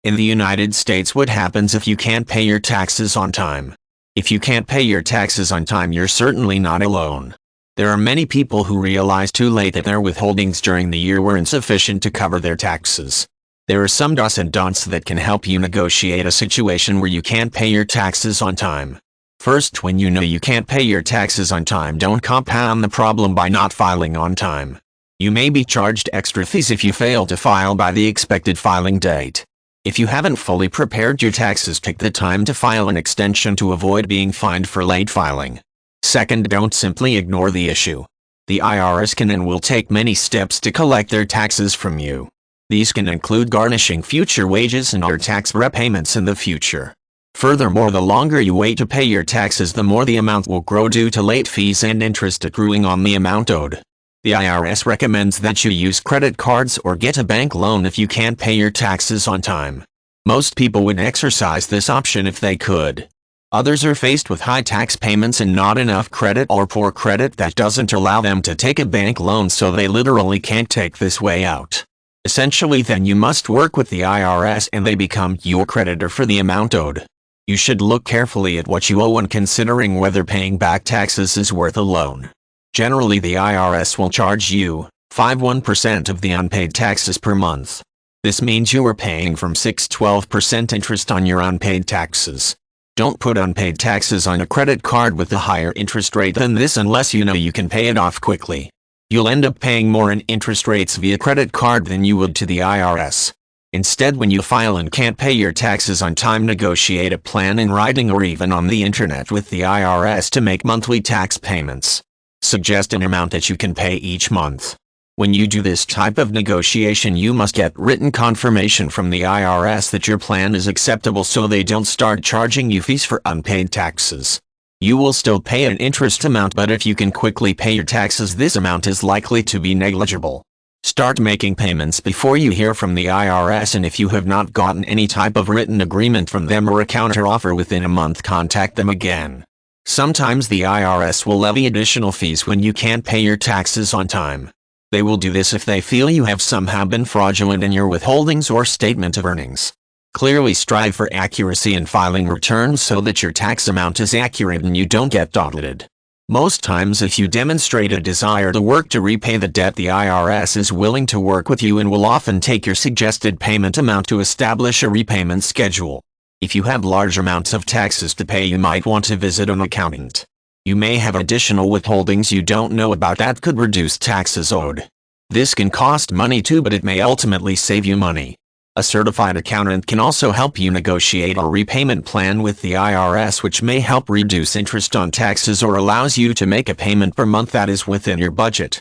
In the United States, what happens if you can't pay your taxes on time? If you can't pay your taxes on time, you're certainly not alone. There are many people who realize too late that their withholdings during the year were insufficient to cover their taxes. There are some do's and don'ts that can help you negotiate a situation where you can't pay your taxes on time. First, when you know you can't pay your taxes on time, don't compound the problem by not filing on time. You may be charged extra fees if you fail to file by the expected filing date. If you haven't fully prepared your taxes, take the time to file an extension to avoid being fined for late filing. Second, don't simply ignore the issue. The IRS can and will take many steps to collect their taxes from you. These can include garnishing future wages and other tax repayments in the future. Furthermore, the longer you wait to pay your taxes, the more the amount will grow due to late fees and interest accruing on the amount owed. The IRS recommends that you use credit cards or get a bank loan if you can't pay your taxes on time. Most people would exercise this option if they could. Others are faced with high tax payments and not enough credit or poor credit that doesn't allow them to take a bank loan, so they literally can't take this way out. Essentially, then you must work with the IRS and they become your creditor for the amount owed. You should look carefully at what you owe when considering whether paying back taxes is worth a loan. Generally, the IRS will charge you 1% of the unpaid taxes per month. This means you are paying from 6–12% interest on your unpaid taxes. Don't put unpaid taxes on a credit card with a higher interest rate than this unless you know you can pay it off quickly. You'll end up paying more in interest rates via credit card than you would to the IRS. Instead, when you file and can't pay your taxes on time, negotiate a plan in writing or even on the internet with the IRS to make monthly tax payments. Suggest an amount that you can pay each month. When you do this type of negotiation, you must get written confirmation from the IRS that your plan is acceptable so they don't start charging you fees for unpaid taxes. You will still pay an interest amount, but if you can quickly pay your taxes, this amount is likely to be negligible. Start making payments before you hear from the IRS, and if you have not gotten any type of written agreement from them or a counteroffer within a month, contact them again. Sometimes the IRS will levy additional fees when you can't pay your taxes on time. They will do this if they feel you have somehow been fraudulent in your withholdings or statement of earnings. Clearly strive for accuracy in filing returns so that your tax amount is accurate and you don't get audited. Most times, if you demonstrate a desire to work to repay the debt, the IRS is willing to work with you and will often take your suggested payment amount to establish a repayment schedule. If you have large amounts of taxes to pay, you might want to visit an accountant. You may have additional withholdings you don't know about that could reduce taxes owed. This can cost money too, but it may ultimately save you money. A certified accountant can also help you negotiate a repayment plan with the IRS, which may help reduce interest on taxes or allows you to make a payment per month that is within your budget.